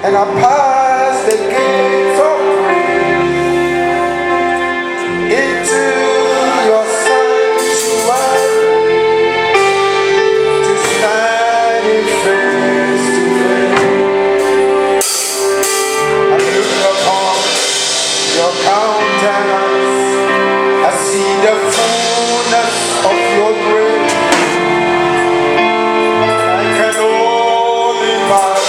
And I pass the gates of praise into your sanctuary to stand in face to face. I look upon your countenance, I see the fullness of your grace. I can only bow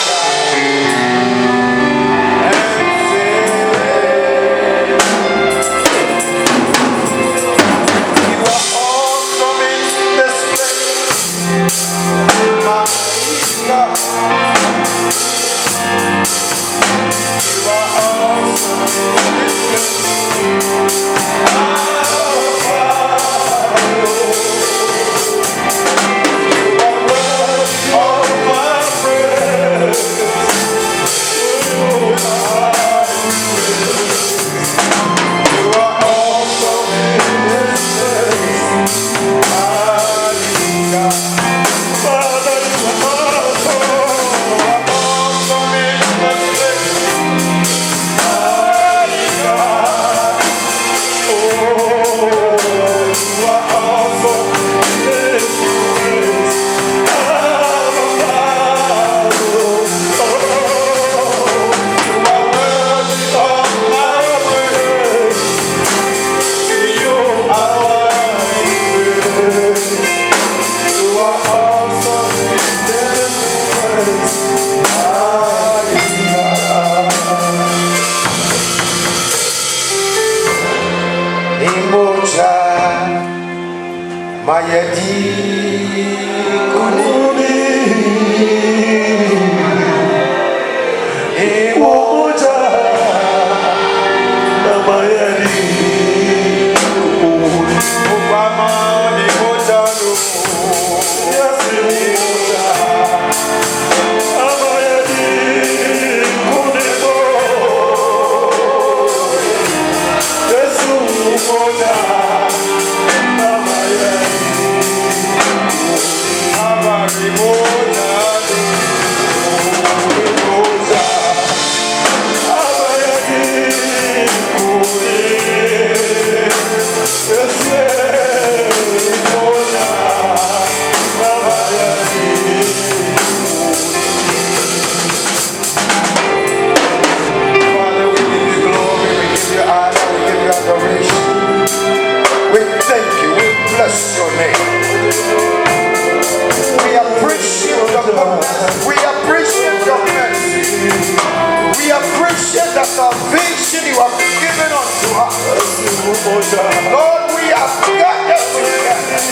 Lord, we have gathered together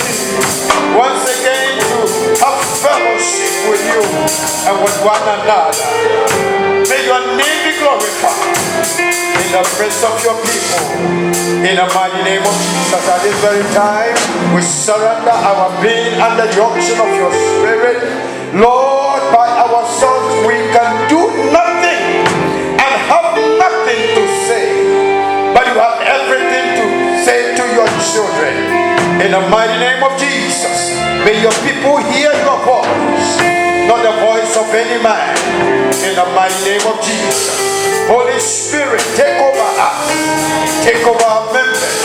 once again to have fellowship with you and with one another. May your name be glorified in the midst of your people. In the mighty name of Jesus, at this very time, we surrender our being under the unction of your Spirit. Lord, by ourselves we can do nothing and have nothing to say, but you have everything to say to your children. In the mighty name of Jesus, May your people hear your voice, not the voice of any man. In the mighty name of Jesus. Holy Spirit, take over us. Take over our members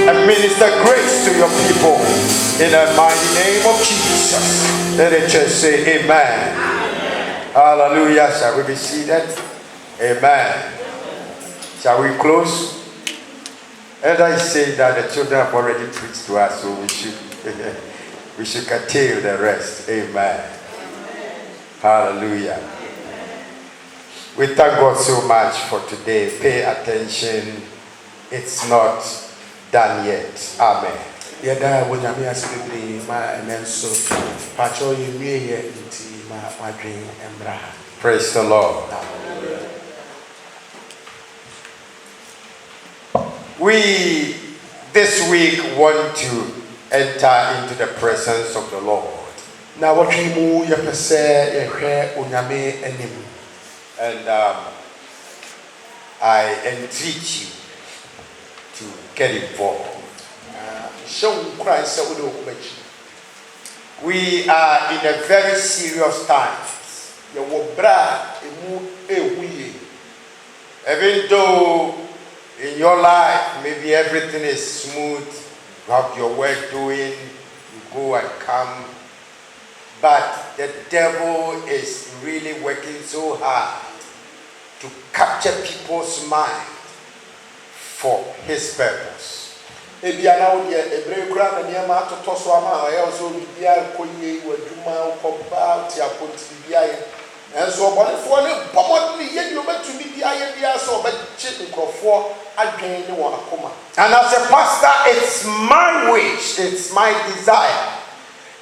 and minister grace to your people. In the mighty name of Jesus. Let the church say amen. Hallelujah. Shall we be seated? Amen. Shall we close? And I say that the children have already preached to us, so we should curtail the rest. Amen. Hallelujah. We thank God so much for today. Pay attention. It's not done yet. Amen. Praise the Lord. We this week want to enter into the presence of the Lord. And I entreat you to get involved. We are in a very serious time. Even though in your life maybe everything is smooth, you have your work doing, you go and come, but the devil is really working so hard to capture people's mind for his purpose. And so, and as a pastor, it's my wish, it's my desire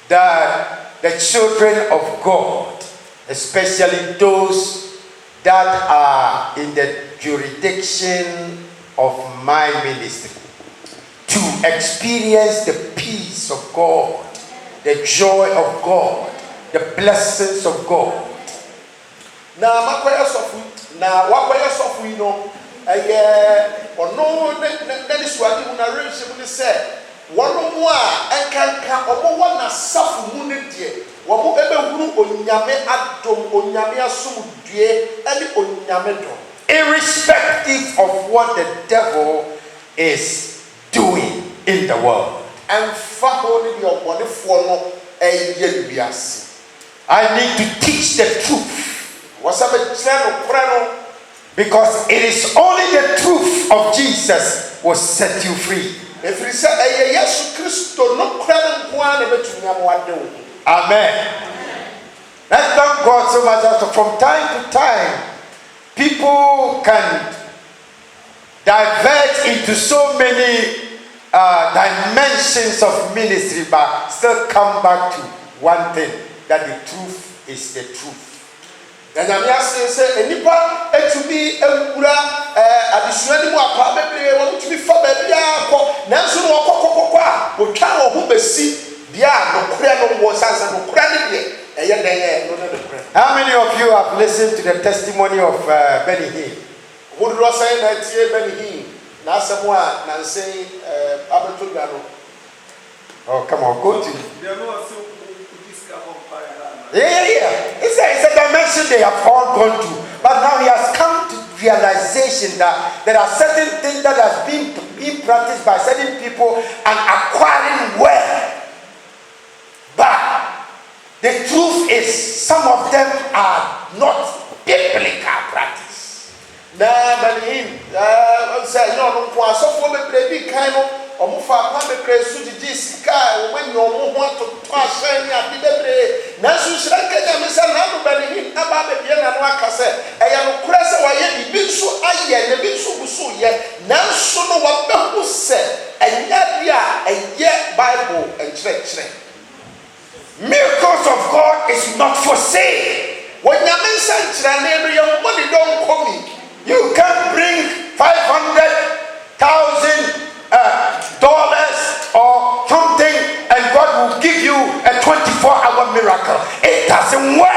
that the children of God, especially those that are in the jurisdiction of my ministry, to experience the peace of God, the joy of God, the blessings of God. Now, what sofu you know, no, that is what you narration said. One more and can one a suffer wounded dear. One more ever who onyame adom onyame asum die and onyame dom. Irrespective of what the devil is doing in the world. And fa only your body for a year. I need to teach the truth. Because it is only the truth of Jesus will set you free. Amen. Let's thank God so much that from time to time people can divert into so many dimensions of ministry, but still come back to one thing, that the truth is the truth. And I'm saying, Nipa to be a additional want to be for baby. Nancy will travel who be see the How many of you have listened to the testimony of Benny Hinn? Would you say that Benny Hinn? Now someone Nancy Abertugano. Oh, come on, go to. Yeah. It's a dimension they have all gone to. But now he has come to realization that there are certain things that has been practiced by certain people and acquiring wealth. But the truth is, some of them are not biblical practice. Nah, but him, say no, so for me, baby, kind of. Omufa pambe presu di sika when you want to pass any abibebre na so shiraka ja mesa na no bani hin aba be bia na no akase e ya no kurese wa ye bi so aye na bi so buso ye na so no wa be hu se enya bia eye Bible and chire. Miracles of God is not for sale. When you mention chire na your money don't come. You can bring $500,000 or something, and God will give you a 24-hour miracle. It doesn't work.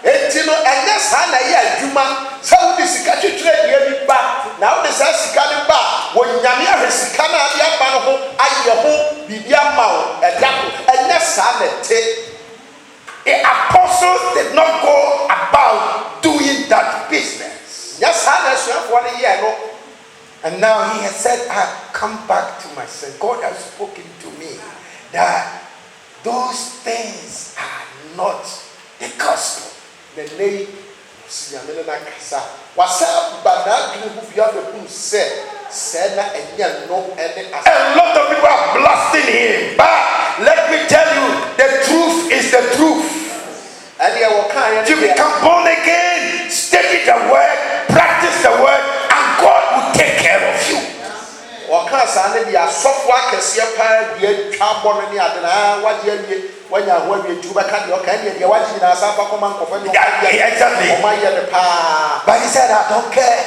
And that's how I do. So this is catching trade back. Now this is coming back. When Yamia is Canada, I your home, Bibiamao, and that's The apostles did not go about doing that business. And now he has said, I've come back to myself. God has spoken to me that those things are not the gospel. A lot of people are blasting him, but let me tell you, the truth is the truth. To become born again, study the word, practice the word, and God will take care of you. Exactly. But he said, I don't care.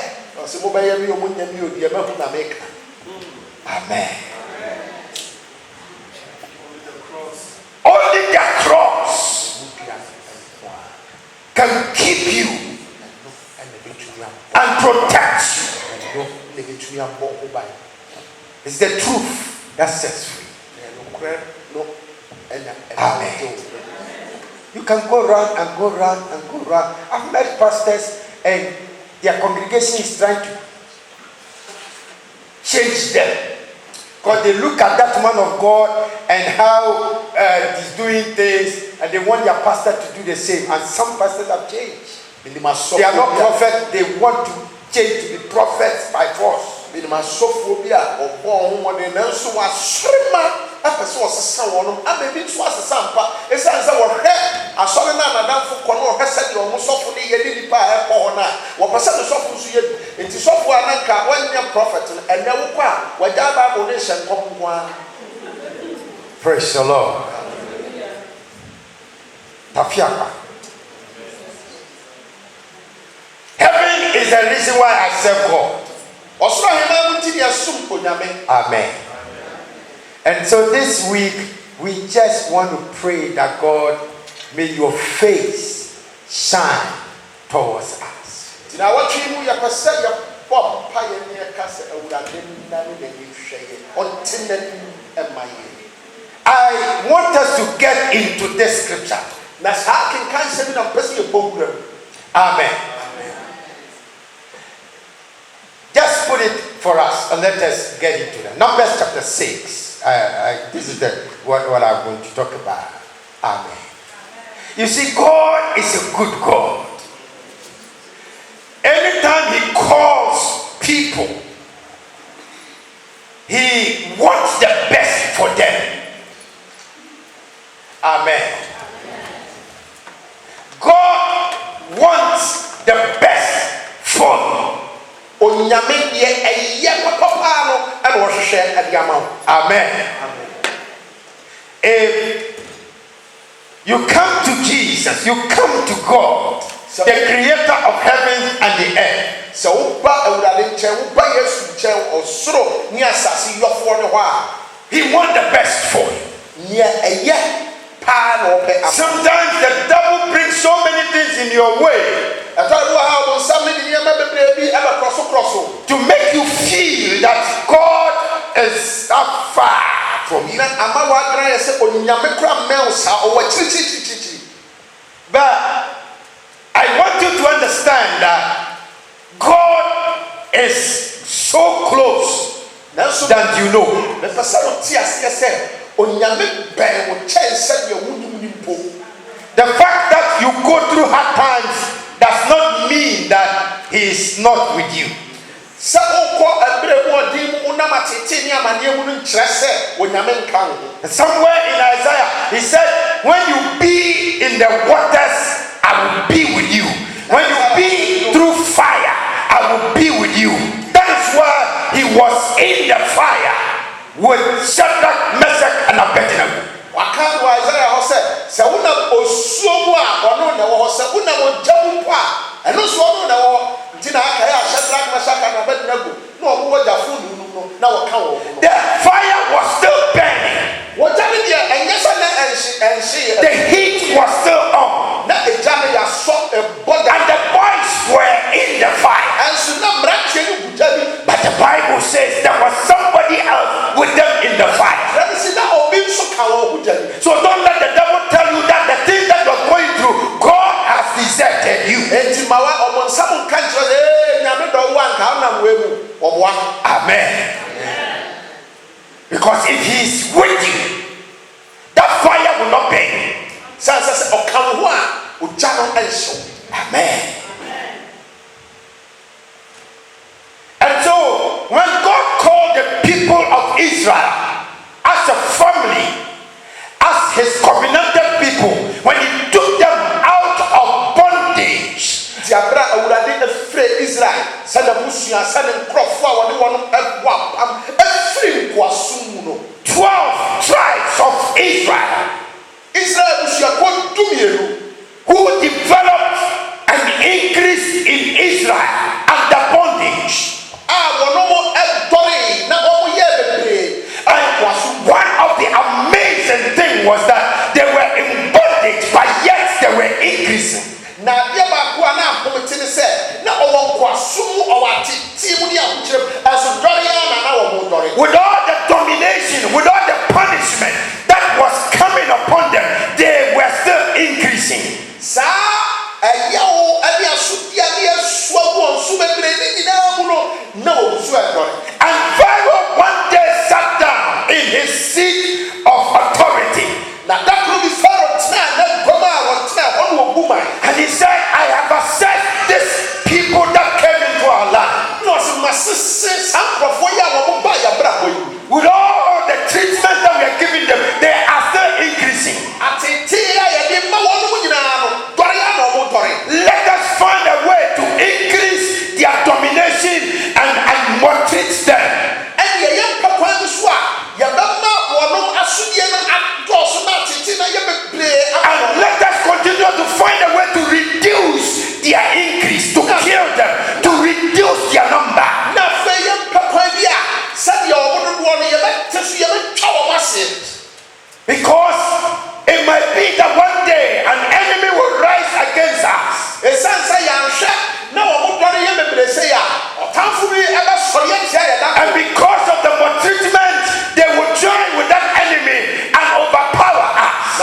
Amen. Only the cross can keep you and protect you. It's the truth that sets free. Amen. You can go round and go round and go round. I've met pastors and their congregation is trying to change them. Because they look at that man of God and how he's doing things, and they want their pastor to do the same. And some pastors have changed. They are not prophets, they want to change to be prophets by force. But he said, praise the Lord. Heaven is the reason why I serve God. Amen. And so this week, we just want to pray that God, may your face shine towards us. I want us to get into this scripture. Amen. Just put it for us and let us get into that. Numbers chapter 6. This is what I'm going to talk about. Amen. You see, God is a good God. Anytime He calls people, He wants the best for them. Amen. God wants the best for you. Amen. If you come to Jesus, you come to God, the creator of heaven and the earth. He wants the best for you. Sometimes the devil brings so many things in your way to make you feel that God is far from you. But I want you to understand that God is so close that you know. The fact that you go through hard times does not mean that He is not with you. Somewhere in Isaiah, He said, when you be in the waters, I will be with you. When you be through fire, I will be with you. That is why He was in the fire with Shadrach, Meshach, and Abednego. The fire was still burning. The heat was still on. And the boys were in the fire. But the Bible says there was somebody else with them in the fire. So don't let the Because if he is with you, that fire will not burn. Amen. And so, when God called the people of Israel as a family, as his covenanted people, when he took them out of bondage, 12 tribes of Israel, who developed an increase in Israel under bondage. And one of the amazing things was that they were in bondage, but yet they were increasing. With all the domination, with all the punishment that was coming upon them, they were still increasing. And Pharaoh one day sat down in his seat of authority. And he said, I have assessed this people that came into our land. With all the treatment that we are giving them, they are still increasing. Let us find a way to increase their domination and maltreat them. And let us continue to find a way to reduce their increase, to kill them, to reduce their number. Because it might be that one day an enemy will rise against us. And because of the maltreatment, they will join with that enemy and overpower us.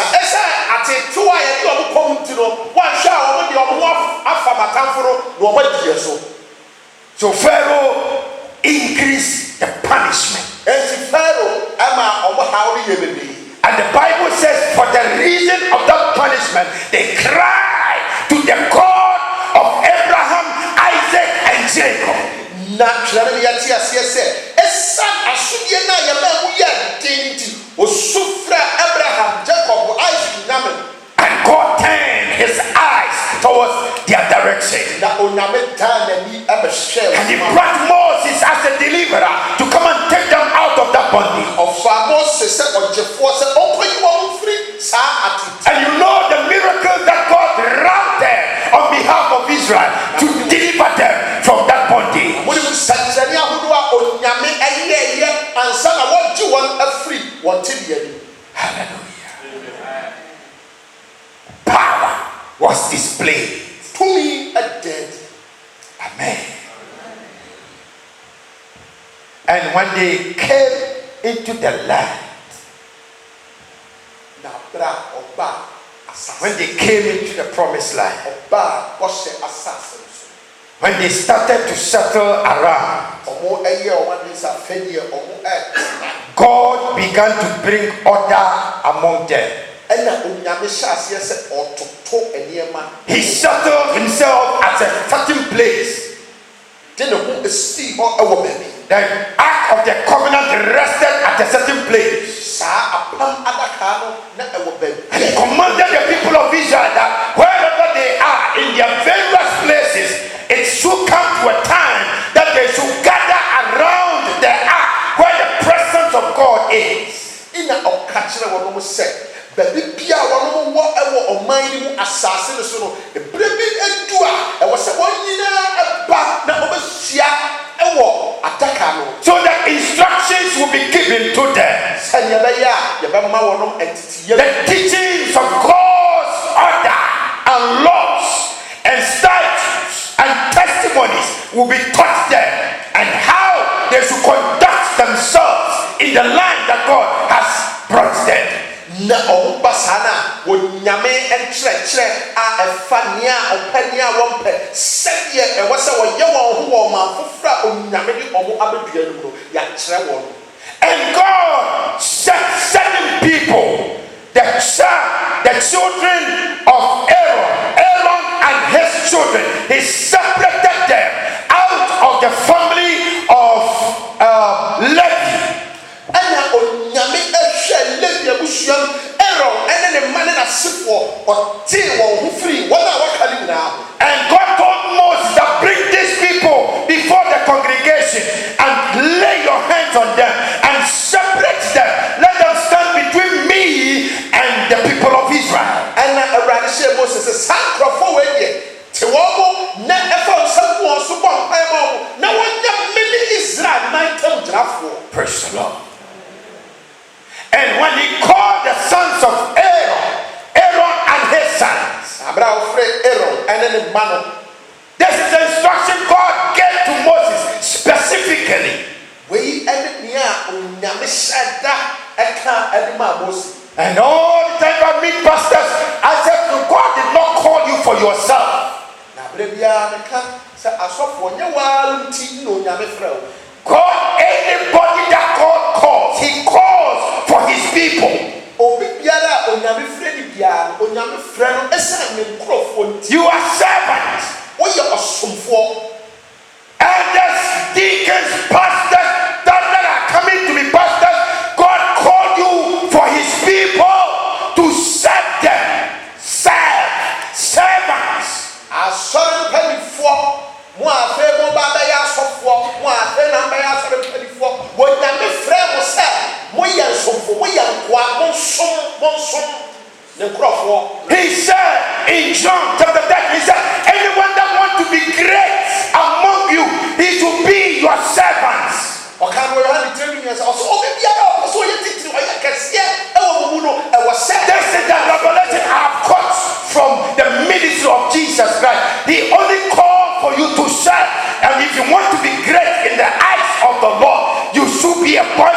So Pharaoh increased the punishment. And the Bible says, for the reason of that punishment, they cried to the God of Abraham, Isaac, and Jacob. And God turned his eyes towards their direction. And he brought Moses as a deliverer to come and take them out of that bondage. And you know the miracle that God routed on behalf of Israel to deliver them from that bondage. Hallelujah. Power was displayed. To me, a dead. Amen. And when they came into the land, when they came into the promised land, when they started to settle around, God began to bring order among them. He settled himself at a certain place. The Ark of the Covenant rested at a certain place. And he commanded the people of Israel that wherever they are in their various places, it should come to a time that they should gather around the ark where the presence of God is. So that instructions will be given to them. The teachings of God's order and laws and statutes and testimonies will be taught them, and how they should conduct themselves in the land that God has brought them. Na ombasana wonyame enkyerɛkyerɛ a ɛfa nea ɔpɛnea wɔmpɛ sɛdeɛ ɛwɔ sɛ wɔyɛ wɔn ho wɔ ɔman foforɔ a onyame de ɔmo abɛdua no mu no yɛakyerɛ wɔn. And God set certain people, the children of Aaron and his children, he separated them out of the family of Levi. And Onyame ehwe Levi abusuam Aaron and the man na sifo or tie won free one wakali now. And God told Moses to bring these people before the congregation and lay your hands on them and separate them. Let them stand between me and the people of Israel. And Abraham said Moses says, "Sanctify we te wobo na efa nsam won so bon paimo na wonya mini Israel man tam drafo." Praise the Lord. And when he called the sons of Aaron and his sons, Abraham free Aaron and then the man. This is the instruction God gave to Moses specifically. We ended near Onyame shada eka edima Moses. And all the time I meet pastors, I said, God did not call you for yourself. Na brebia neka say asofo nye wa nti no Onyame frɛ. God, anybody that God calls, he calls for his people. Obi biara Onyame frɛ ni biara Onyame frɛ no esa ne nkrofo nti. You are servants. We are asomfo. Elders, deacons, pastors, that are coming to be pastors, God called you for his people to serve them. Servants. Asɔre mpanyinfoɔ mo afe mo ba bɛyɛ asɔfoɔ mo afe na bɛyɛ asɔre mpanyinfoɔ Onyame frɛ mo sɛ mo yɛ nsomfo mo yɛ nkoa mo nsom ne nkrɔfoɔ. He said in John chapter 10, he said, anyone that wants to be great among you, he should be your servants. Ɔka no Yohane tiri mi sɛ ɔsɔ obi biara ɔsɔ ɔyɛ titiri ɔyɛ kɛseɛ ɛwɔ mu no ɛwɔ sɛ. This is the revelation I have caught from the ministry of Jesus Christ. He only called for you to serve, and if you want to be great in the eyes of the Lord, you should be a boy.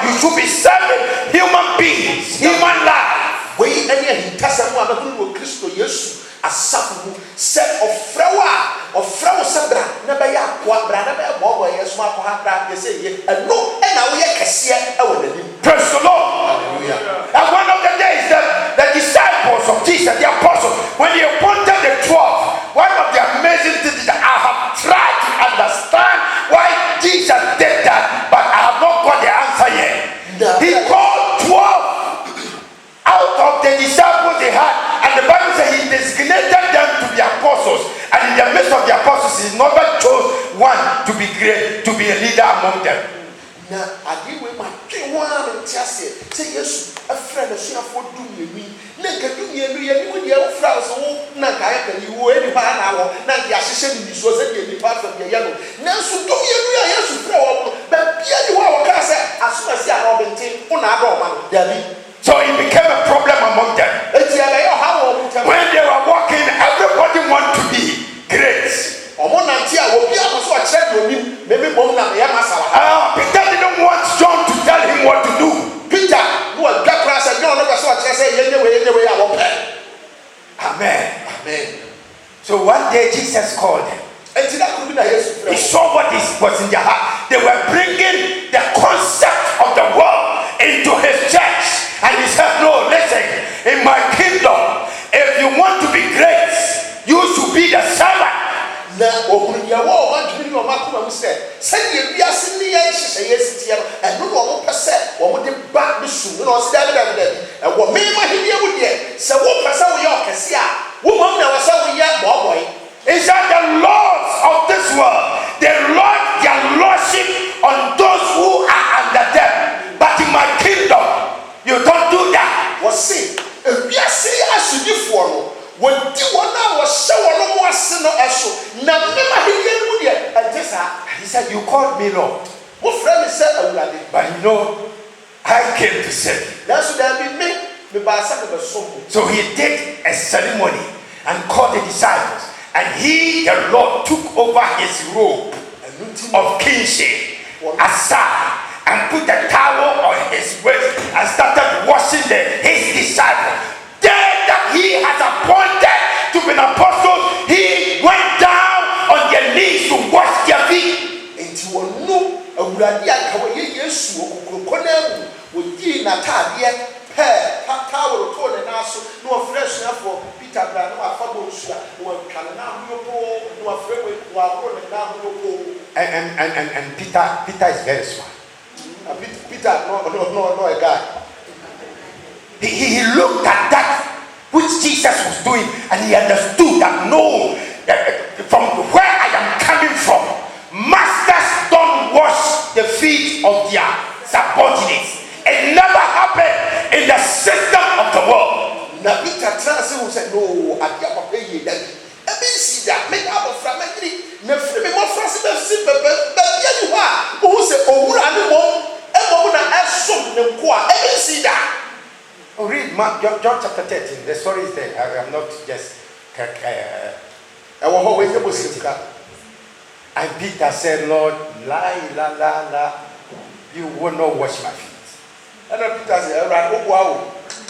You should be serving human beings, human life. Wei ɛne ahintasɛm a bɛkuru wɔ Kristo Yesu asafo mu sɛ ɔfrɛ wo sɛ bra na bɛyɛ akoa bra na bɛyɛ bɔbɔ yɛ soma akɔ ha bra yɛ sɛ yɛ ɛno ɛna woyɛ kɛseɛ ɛwɔ n'anim. Praise the Lord. Hallelujah. And one of the days the disciples of Jesus, the apostles, when he appointed the 12, one of the amazing things that I have tried to understand why Jesus did that, but I have not got the answer yet. He called 12 out of the disciples they had, and the Bible says he designated them to be apostles, and in the midst of the apostles he never chose one to be great, to be a leader among them. Na ade we ma twe ho a me tiase sɛ Yesu afrɛ na suafo dumienu na nka dumienu yɛ ni wo de afrɛ so wo na nka yɛ pani wo eni pa na wo na nka ahyehyɛ ni so sɛ de nipa fa bia yɛ no nanso dumienu a Yesu frɛ wo ba bia ni wo a wo ka sɛ asomasi a na obente wo na ado ma no dabi. So it became a problem among them. When they were walking, everybody wanted to be great. Peter didn't want John to tell him what to do. Amen. Amen. So one day Jesus called them. He saw what was in their heart. They were bringing the concept of the world into his church. And he said, no, listen, in my kingdom, if you want to be great, you should be the servant. He said the lords of this world, they lord their lordship on those who are under them. But in my kingdom, you don't do that. He said, you called me Lord. But you know, I came to serve you. So he did a ceremony and called the disciples. And he, the Lord, took over his robe of kingship aside and put the towel on his waist and started washing his disciples. Then that he has appointed to be an apostle, he went down on their knees to wash their feet. n'ataadeɛ pɛɛ taworo too ne nan so na wɔfrɛ asuafoɔ Peter bra na wafa bɔ nsu a na wɔatwa ne nan ho yɔpoo na wɔafrɛ wɔahoro ne nan ho yɔpoo. And Peter is very smart. Peter no a guy. He looked at that which Jesus was doing and he understood that no, from where I am coming from, masters don't wash the feet of their subordinates. It never happened in the system of the world. Now Peter who said, no, I can't pay you that. See that, make up from me, never be more fancy, but you are who said, oh, I see that. Read John chapter 13. The story is there. I am not just. And Peter said, Lord, you will not wash my feet. And then Peter said,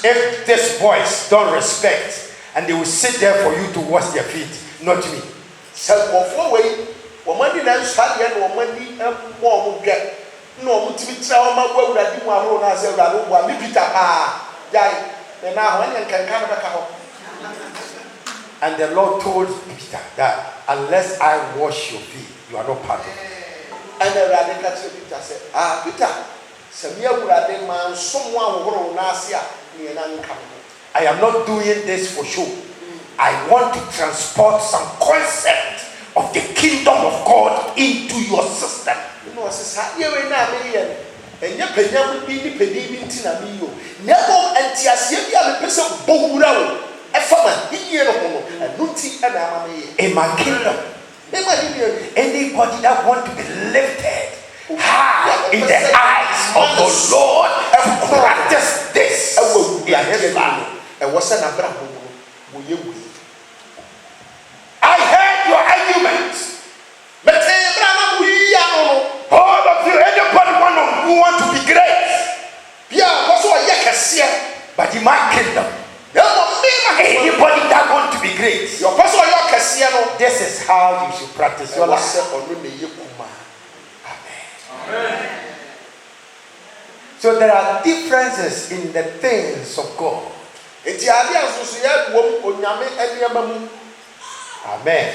if these boys don't respect and they will sit there for you to wash their feet, not me. And the Lord told Peter that unless I wash your feet, you are not part of it. And the radical Peter said, Peter, I am not doing this for show. I want to transport some concept of the kingdom of God into your system. In my kingdom, anybody that want to be lifted high in the eyes of the Lord practice this in his life. I heard your arguments. All of you, anybody who want to be great. But in my kingdom, anybody that want to be great, this is how you should practice your life. Amen. So there are differences in the things of God. Amen.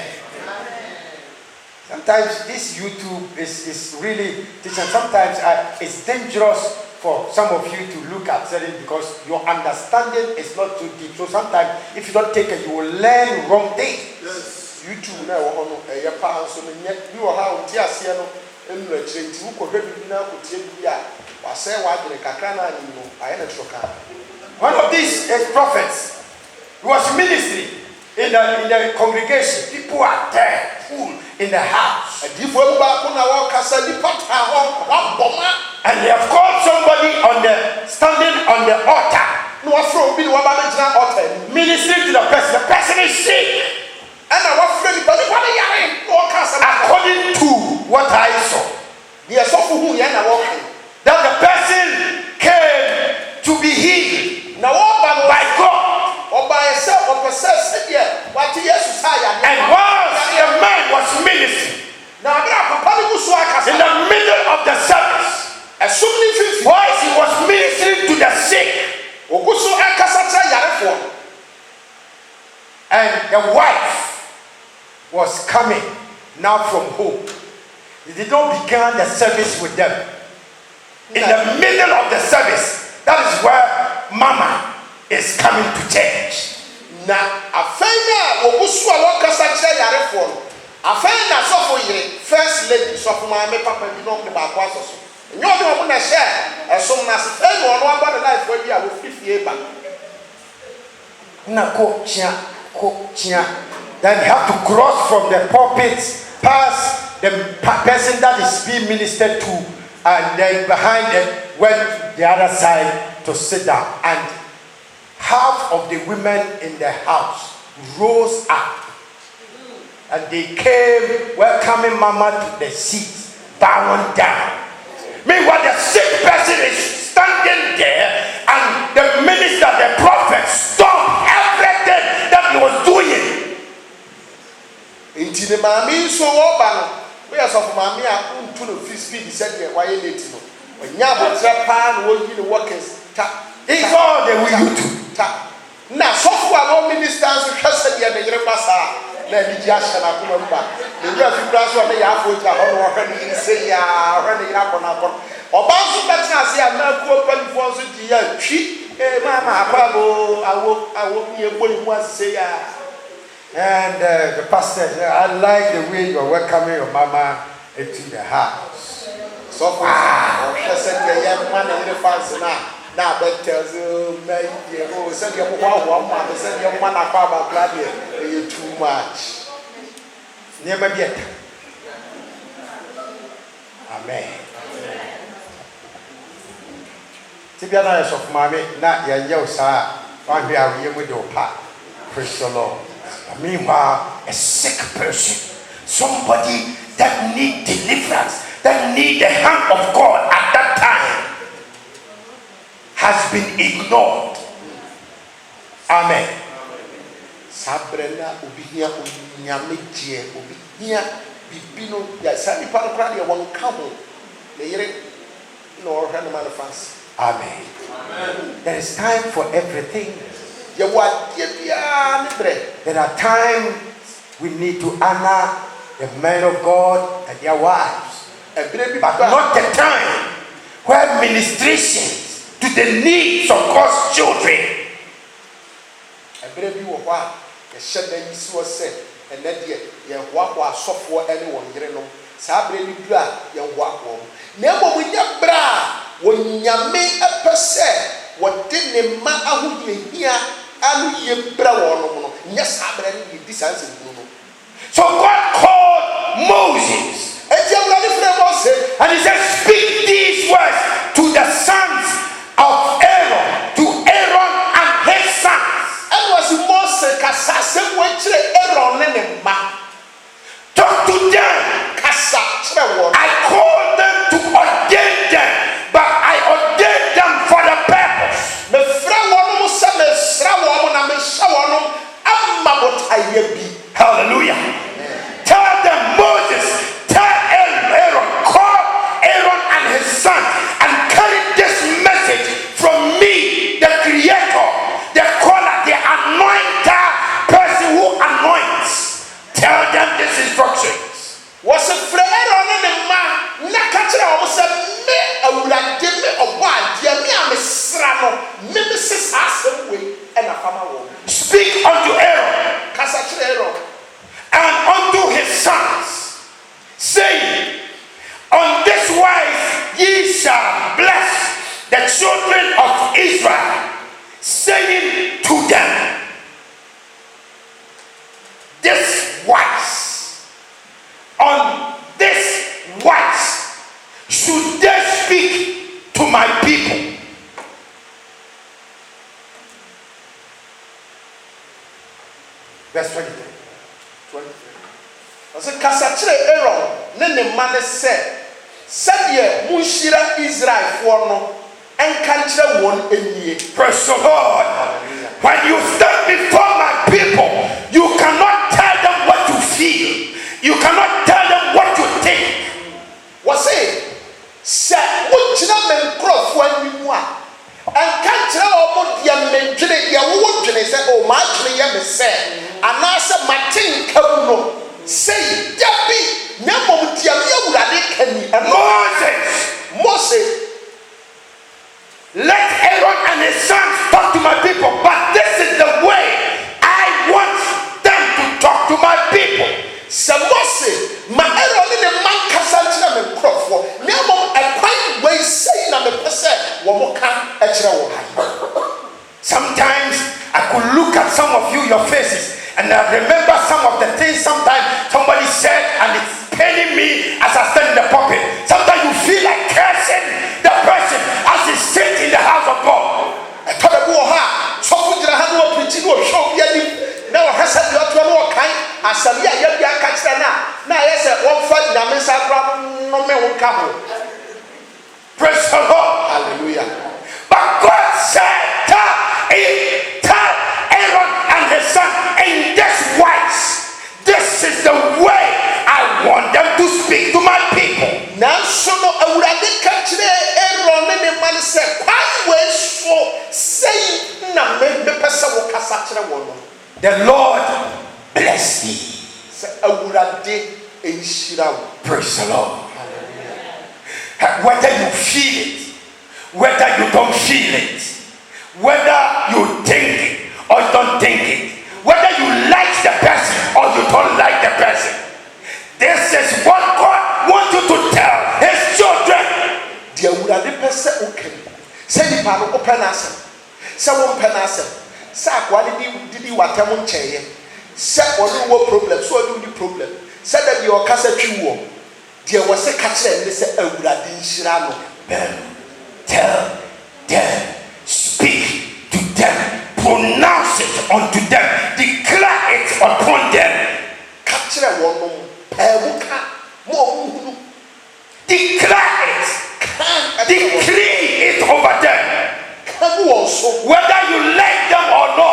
Sometimes this YouTube is really teaching. Sometimes it's dangerous for some of you to look at certain because your understanding is not too deep. So sometimes if you don't take it, you will learn wrong things. Yes. YouTube now, you are how Tiasiano and one of these prophets was ministry in the congregation. People are there, full in the house. And they have called somebody standing on the altar. Ministering to the person. The person is sick. According to what I saw, that the person came to be healed by God. And while the man was ministering, in the middle of the service, while he was ministering to the sick, and the wife was coming now from home. He did not begin the service with them. In the middle of the service, that is where Mama is coming to church. Na afena ogusua wakasa kire yarefo no afena sofo yire first lady sofo ma me papa bi no de ba kwa soso nyo de mo na share esom na se no no aba the life we bia wo fifie ba na ko chia. Then you have to cross from the pulpit past the person that is being ministered to, and then behind it went the other side to sit down. And half of the women in the house rose up and they came welcoming Mama to the seat, bowing down. Meanwhile, the sick person is standing there, and the minister, the prophet, stopped everything that he was doing. Inti the mami so oba no we are so mami a unto no free speed said why late no onya botre pa no wo yi no workers It's all the way you do. Now, so far, ministers who has said, "Yeah, the Passa, let me just shut up." The graphic class on the Yahoo, I say, "Yeah, running up on up." Or Bansu Batas, I'm not open for the year. Cheat, Mamma, Pabo, I won't be a boy once say, and the pastor said, I like the way you are welcoming your mama into the house. So far, she said, the young man in the fancy now that tells you, oh, said your one, said your man, I glad you too much. Never yet. Amen. Tibiana of mommy, not your sir, one day I will with your part. Praise the Lord. Meanwhile, a sick person, somebody that need deliverance, that need the hand of God at that time, has been ignored. Amen. Sabrina ubihia unyamejie ubihia bibino ya sani parokradi ya wankamu le yere no hanu manifest. Amen. There is time for everything. There are times we need to honor the men of God and their wives, but not the time where ministrations to the needs of God's children. So God called Moses and he said, speak these words to the sons of Aaron, to Aaron and his sons. Talk to them. I called them to ordain them, but I ordained them for the purpose. Hallelujah. Tell them, Moses, tell Aaron, call Aaron and his son, and carry this message from me, the creator, the caller, the anointer, person who anoints. Tell them this instructions. Was a friend on the man, Nakatra was a me, a Uladime of one, Yamia Srano, Nemesis Assembly, and a family. Speak unto Aaron, and unto his sons, saying, on this wise ye shall bless the children of Israel, saying to them, this wise, on this wise should they speak to my people. Verse 23. I said, Kasachre Aaron, Nene Mane said, Sadia Munshira Israel for no, and Kantra one in. Praise the Lord. When you stand before my people, you cannot tell them what you feel, you cannot tell them what you think. Was it? Said, what Chinaman cross when you want, and Kantra or Yamen, ya would say, oh, my clear said. And I said, Martin Kabuno, say, Yabi, Namo Tiamia Radikani, and Moses, let Aaron and his sons talk to my people, but this is the way I want them to talk to my people. So Moses, my Aaron in the man Casantina and Crawford, Namo a quite way saying I'm a person, Womoka, extra. Sometimes I could look at some of you, your faces, and I remember some of the things sometimes somebody said, and it's paining me as I stand in the pulpit. Sometimes you feel like cursing the person as he sits in the house of God. I thought about her. So put your hand up, preaching, or show me. Now, I said, you have to know kind. I said, yeah, you are catching now. Now, I said, one fight, the mess up, no man will come. Praise the Lord. Hallelujah. But God said, tell Aaron and his son, in this wise, this is the way I want them to speak to my people. Now, so I would have catch Aaron and the man said, quite well, so The Lord bless thee. Praise the Lord. Whether you feel it, whether you don't feel it, whether you think it or you don't think it, whether you like the person or you don't like the person, this is what God wants you to tell his children. Tell them, speak to them, pronounce it unto them, declare it upon them. Declare it, decree it over them, whether you like them or not.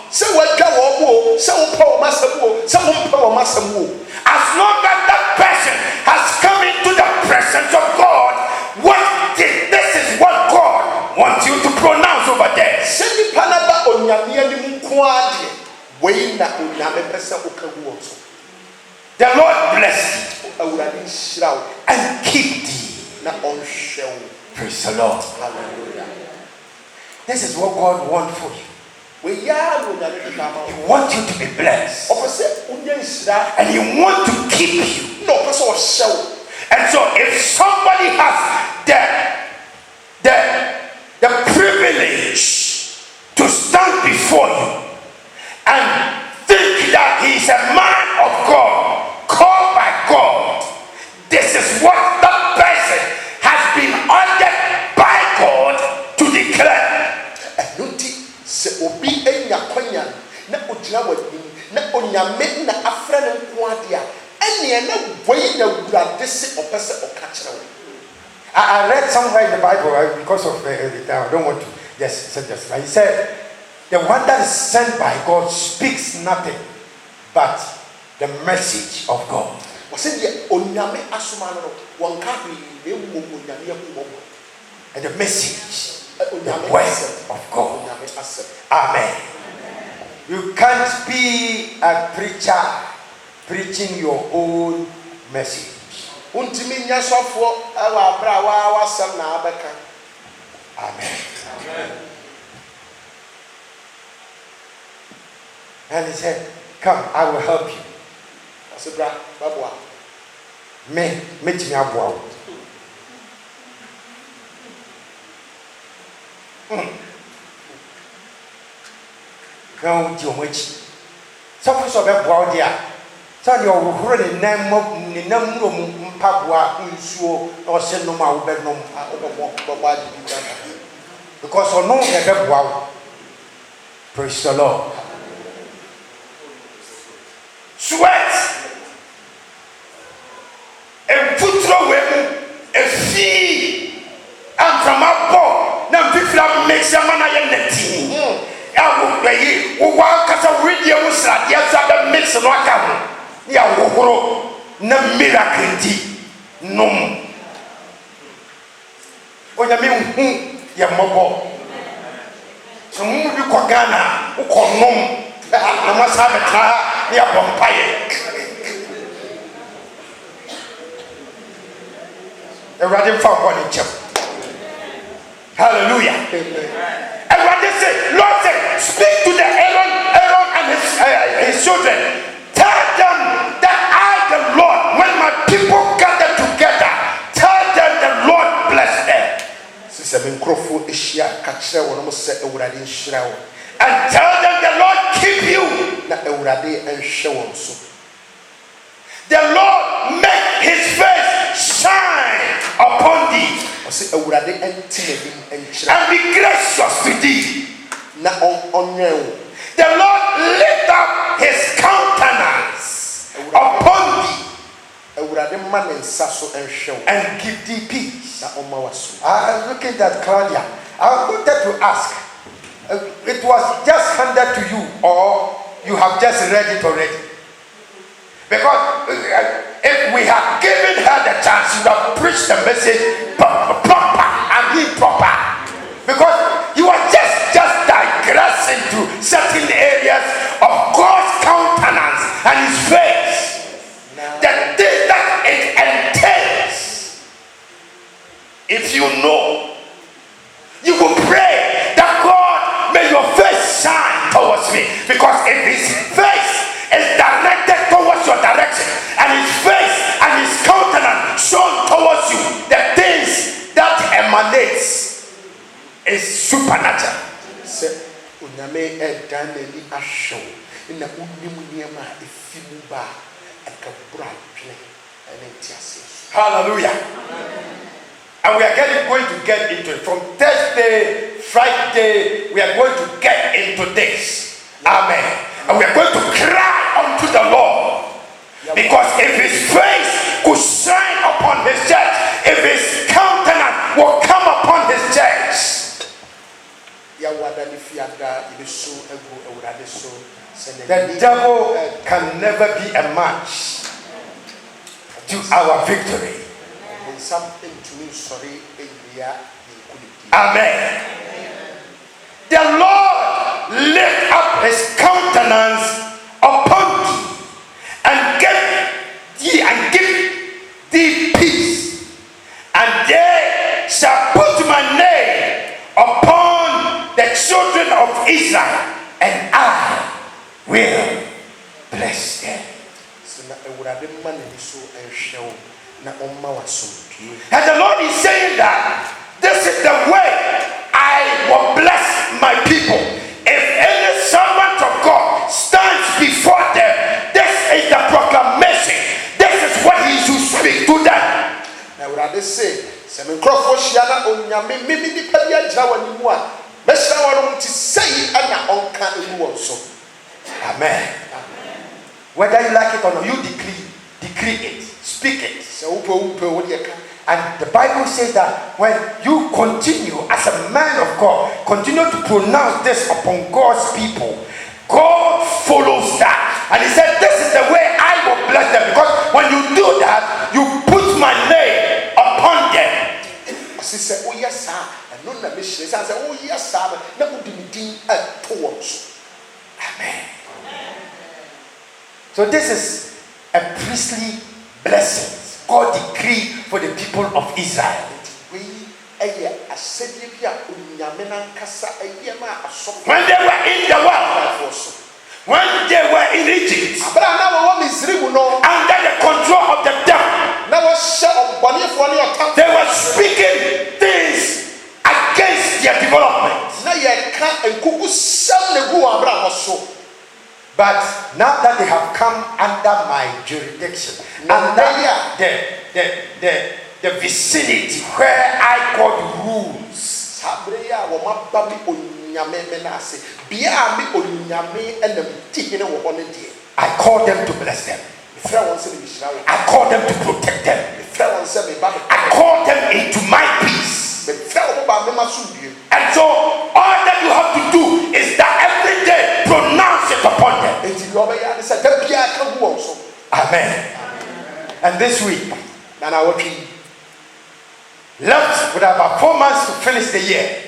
As long as that person has come into the presence of God, this is what God wants you to pronounce over there. The Lord bless you and keep thee. Praise the Lord. Hallelujah. This is what God wants for you. He wants you to be blessed. And he wants to keep you. And so if somebody has the privilege to stand before you and think that he is a man of God, called by God, this is what that person has been ordered by God to declare. I read somewhere in the Bible, because of I don't want to just suggest. He said, the one that is sent by God speaks nothing but the message of God. And the message, the word of God. Amen. You can't be a preacher preaching your own message. Amen. Amen. And he said, come, I will help you. I said, me abua. Come to your some sort of body. So you're running name Pabua or send no more bedroom because or no wow. Praise the Lord. Sweat and put away a fee and from up now people makes a man I am netting. I will pay you walk as a radio was at the other mix and walk out. Ya wogoro na miracle di nom onya me hu ya mobo so mu bi ko Ghana ko nom na masa betra ya bompaye everybody for one chap. Hallelujah. Everybody say, Lord say, speak to the Aaron and his children. Tell them that I, the Lord, when my people gather together, tell them the Lord bless them. And tell them the Lord keep you. The Lord make his face shine upon thee and be gracious to thee. The Lord lift up his countenance upon thee and give thee peace. I was looking at Claudia. I wanted to ask, it was just handed to you or you have just read it already? Because if we had given her the chance, she would have preached the message proper and improper. Because you are just digressing to certain areas of God's countenance and his face, the things that it entails, if you know, you will pray that God, may your face shine towards me. Because if his face is directed towards your direction, and his face and his countenance shown towards you, the things that emanates is supernatural. Hallelujah. And we are going to get into it. From Thursday, Friday, we are going to get into this. Amen. And we are going to cry unto the Lord. Because if his face could shine upon his church, if his countenance will come upon his church, the devil can never be a match to our victory. Amen. The Lord lift up his countenance upon thee and give thee peace, and they shall put my name upon the children of Israel, and I will bless them. And the Lord is saying that this is the way I will bless my people. If any servant of God stands before them, this is the proclamation. This is what he should speak to them. Amen. Whether you like it or not, you decree it, speak it. And the Bible says that when you continue as a man of God, continue to pronounce this upon God's people, God follows that. And he said, this is the way I will bless them. Because when you do that, you put my name upon them. Amen. So this is a priestly blessing God decreed for the people of Israel. When they were in the world, when they were in Egypt, under the control of the devil, they were speaking things against their development. But now that they have come under my jurisdiction, under the vicinity where I God rules, I call them to bless them. I call them to protect them. I call them into my peace. And so all that you have to do is that every day pronounce it upon them. Amen. And this week, left with about 4 months to finish the year.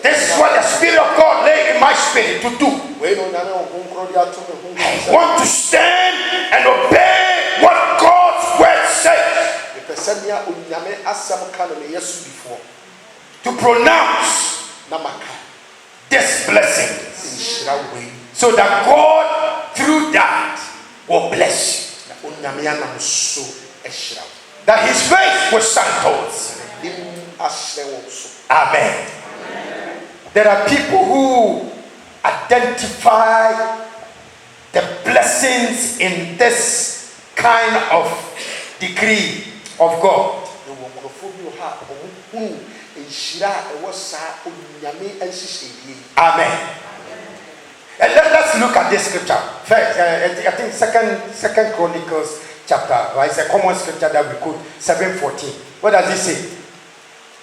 This is what the Spirit of God laid in my spirit to do. I want to stand and obey what God's word says. To pronounce this blessing, so that God through that will bless you. That his face will shine towards you. Amen. There are people who identify the blessings in this kind of decree of God. Amen. And let's look at this scripture first. I think second Chronicles chapter. It's a common scripture that we quote, 7:14. What does it say?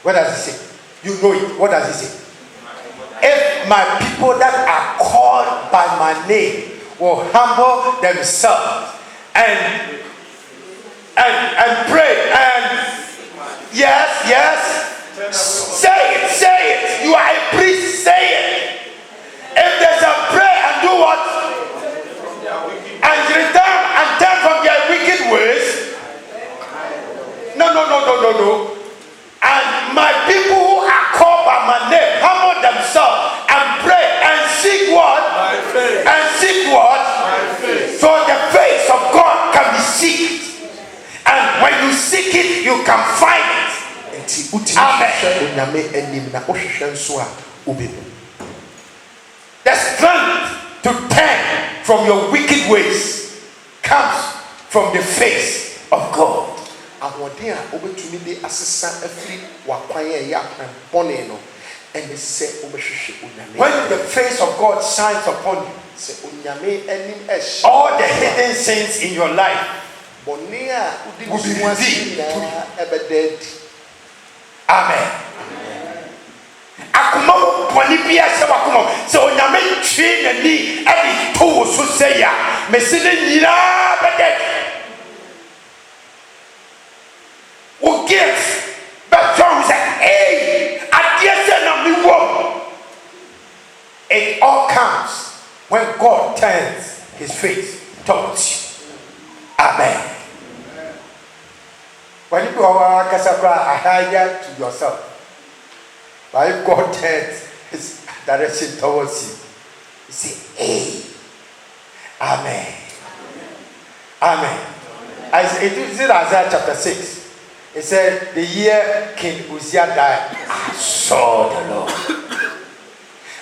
What does it say? You know it. What does it say? If my people that are called by my name will humble themselves and pray and yes, say it. You are a priest, say it. If there's a prayer seek what? So the face of God can be seeked. And when you seek it, you can find it. Amen. The strength to turn from your wicked ways comes from the face of God. When the face of God shines upon you, all the hidden sins in your life will be revealed. Amen. Akuma boni bia se wakuma se onyame twi nani ade to so say ya mesine nyira bede o gift but from say hey adie se na mi wo. It all comes when God turns his face towards you. Amen. When you go I hide to yourself. But if God turns his direction towards you, you say, hey, amen. Amen. It is in Isaiah chapter 6. It said, the year King Uzziah died, I saw the Lord.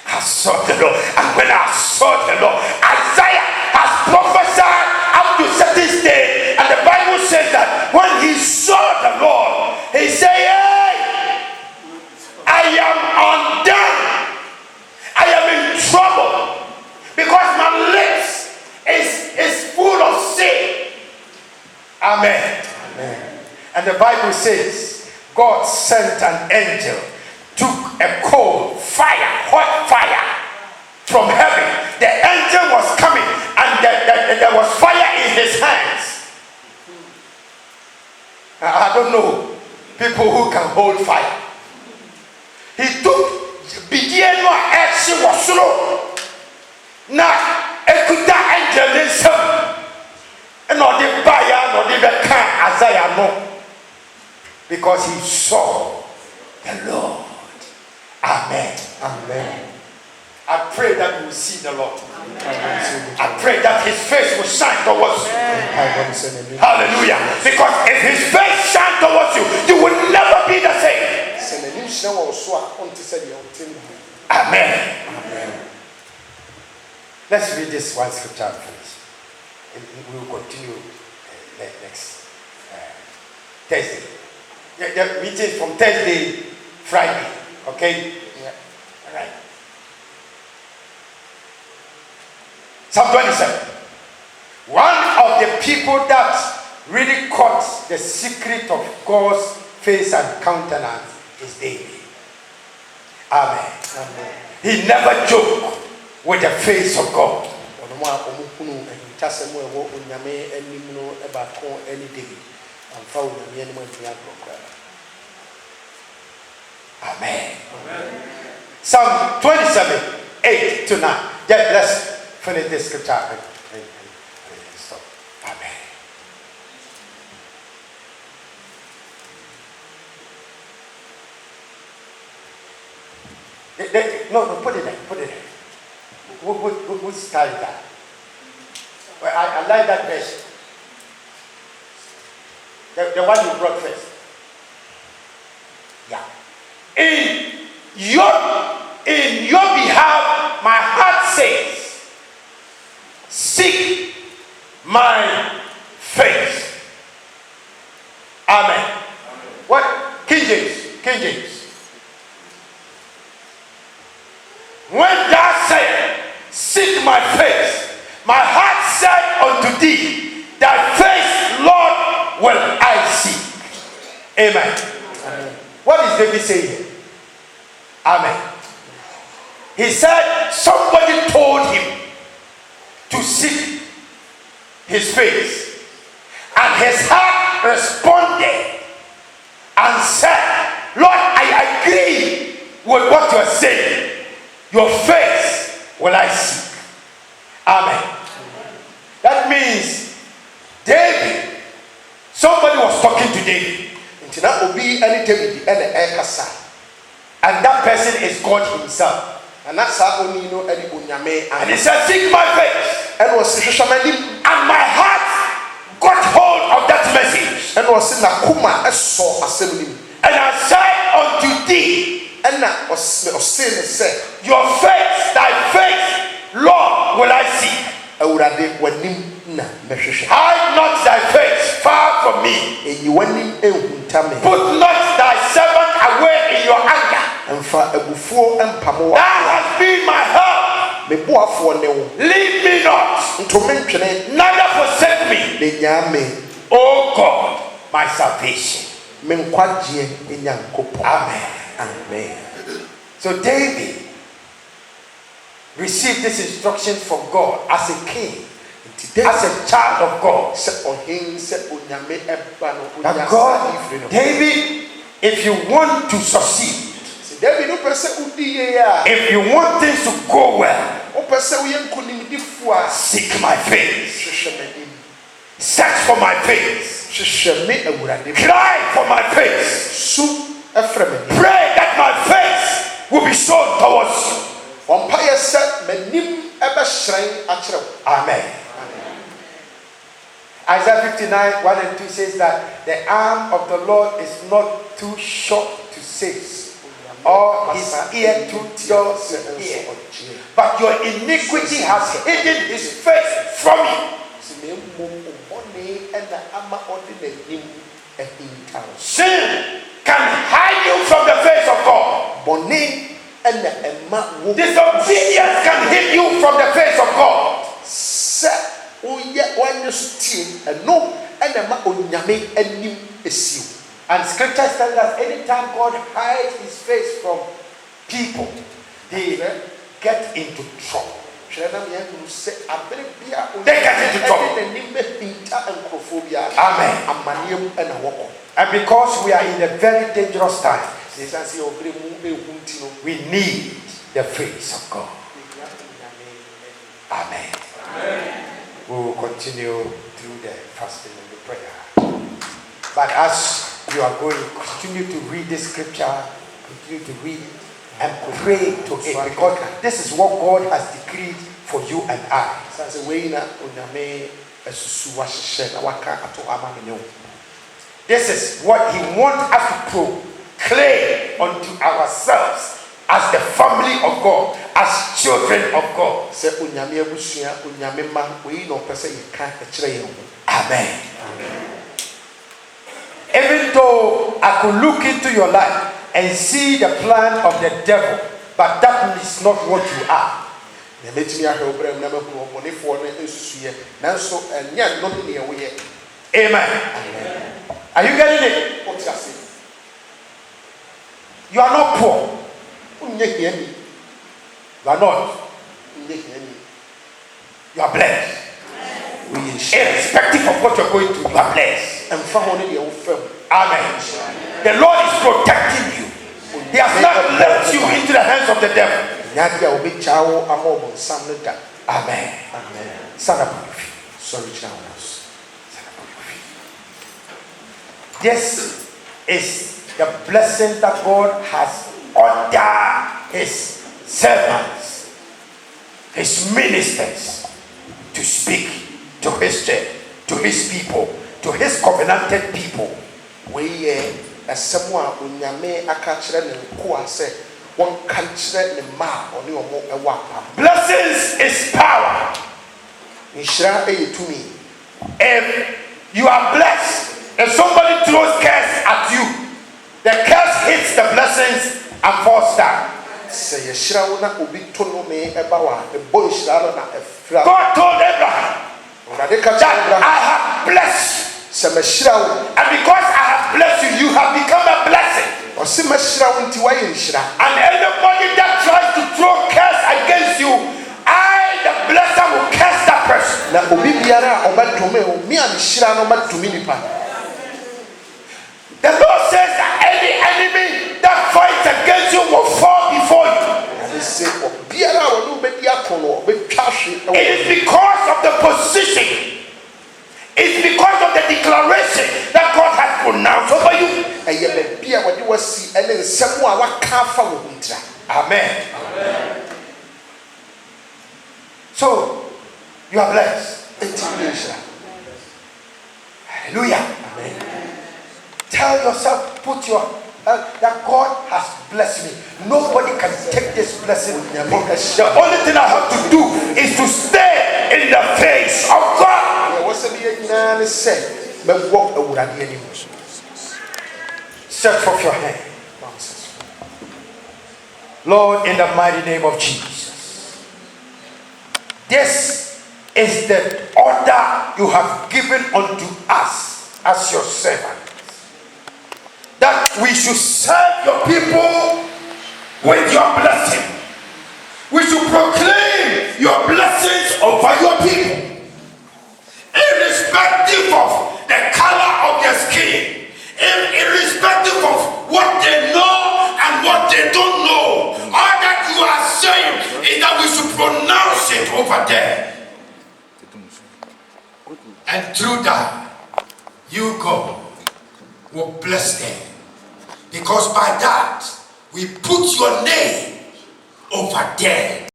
I saw the Lord. And when I saw the Lord, Isaiah has prophesied up to certain stage. And the Bible says that when he saw the Lord, he said, hey, I am undone. I am in trouble because my lips is full of sin. Amen. Amen. And the Bible says God sent an angel, took a coal, fire, hot fire from heaven. The angel was coming and there was fire in his hands. I don't know people who can hold fire. He took Bidiano action was slow. Now, Ekuta angel in some and not the buyer, not the can Isaiah no. Because he saw the Lord. Amen. Amen. I pray that you will see the Lord. I pray that his face will shine towards you. Hallelujah. Because if his face shines towards you, you will never be the same. Amen. Amen. Let's read this one scripture and finish. We will continue next Thursday. The meeting from Thursday, Friday. Okay? Yeah. All right. Psalm 27. One of the people that really caught the secret of God's face and countenance is David. Amen. Amen. He never joked with the face of God. Amen. Amen. Psalm 27, 8 to 9. Yeah, let's finish this scripture and stop. Amen. No, put it there. Put it there. What style is that? Well, I like that verse. The one you brought first. Yeah. In your behalf, my heart says, seek my face. Amen. Amen. What? King James. King James. When thou said, seek my face, my heart said unto thee, thy face, Lord, will I seek. Amen. Amen. What is David saying here? Amen. He said somebody told him to seek his face, and his heart responded and said, Lord, I agree with what you are saying. Your face will I seek. Amen. That means David, somebody was talking to David. And that person is God himself. And he said, seek my face. ɛna ɔsi hwehwɛ m'anim. And my heart got hold of that message. ɛna ɔsi n'akoma ɛsɔ asɛm nim. And I said unto thee, ɛna ɔsi ne sɛ, your face, thy face, Lord, will I see. Awurade w'anim na mɛhwehwɛ. Hide not thy face far from me. Eyi w'anim ehunta me. Put not thy servant away in your anger. Ɛmfa abufuo ɛmpamo Thou wa. hast been my help. Me boafoɔ ne wo. Leave me not, Ntome ntwene neither forsake me. ne nyaa me. O God, my salvation. Me nkwagyeɛ Nyankopɔn. Amen. Amen. So David received this instruction from God as a king, as a child of God. Sɛ ɔhen sɛ onyame ɛba no That onya God, saa ifiri no. David, if you want to succeed, Sɛ David wopɛ sɛ wodi yie a, if you want things to go well, wopɛ sɛ woyɛ nkonimdifoɔ a, seek my face, hwehwɛ m'anim. search for my face, Hwehwɛ me Awurade. cry for my face, Su ɛfrɛ m'anim. pray that my face will be shown towards you. Ɔmpayɛ sɛ m'anim ɛbɛhyerɛn akyerɛ wo. Amen. Isaiah 59, 1 and 2 says that the arm of the Lord is not too short to save, or his ear too dull to hear. But your iniquity has hidden his face from you. Sin can hide you from the face of God. Disobedience can hide you from the face of God. And scriptures tell us anytime God hides his face from people, they get into trouble. They get into trouble. Amen. And because we are in a very dangerous time, we need the face of God. Amen. We will continue through the fasting and the prayer. But as you are going, continue to read the scripture, continue to read and pray to it, because this is what God has decreed for you and I. This is what He wants us to proclaim unto ourselves as the family of God, as children of God. Amen. Even though I could look into your life and see the plan of the devil, but that is not what you are. Amen. Are you getting it? You are not poor. You are not. You are blessed. Irrespective of what you are going through, you are blessed. Amen. The Lord is protecting you. He has not left you into the hands of the devil. Amen. Stand up on your feet. Sorry, stand up on your feet. This is the blessing that God has ordered His servants, His ministers, to speak to His church, to His people, to His covenanted people. Blessings is power. If you are blessed and somebody throws curse at you, the curse hits the blessings and falls down. God told Abraham that I have blessed you. And because I have blessed you, you have become a blessing. And anybody that tries to throw curse against you, I, the blesser, will curse that person. The Lord says that any enemy that fights against you will fall before you. It is because of the position. It's because of the declaration that God has pronounced over you. Amen. So, You are blessed. Intimidation. Hallelujah. Amen. Tell yourself, put your that God has blessed me. Nobody can take this blessing from me. The only thing I have to do is to stay in the face of God. Stretch forth your hand. Lord, in the mighty name of Jesus, this is the order you have given unto us as your servants, that we should serve your people with your blessing. We should proclaim your blessings over your people, irrespective of the color of their skin, irrespective of what they know and what they don't know. All that you are saying is that we should pronounce it over them. And through that, you, God, will bless them. Because by that, we put your name over them.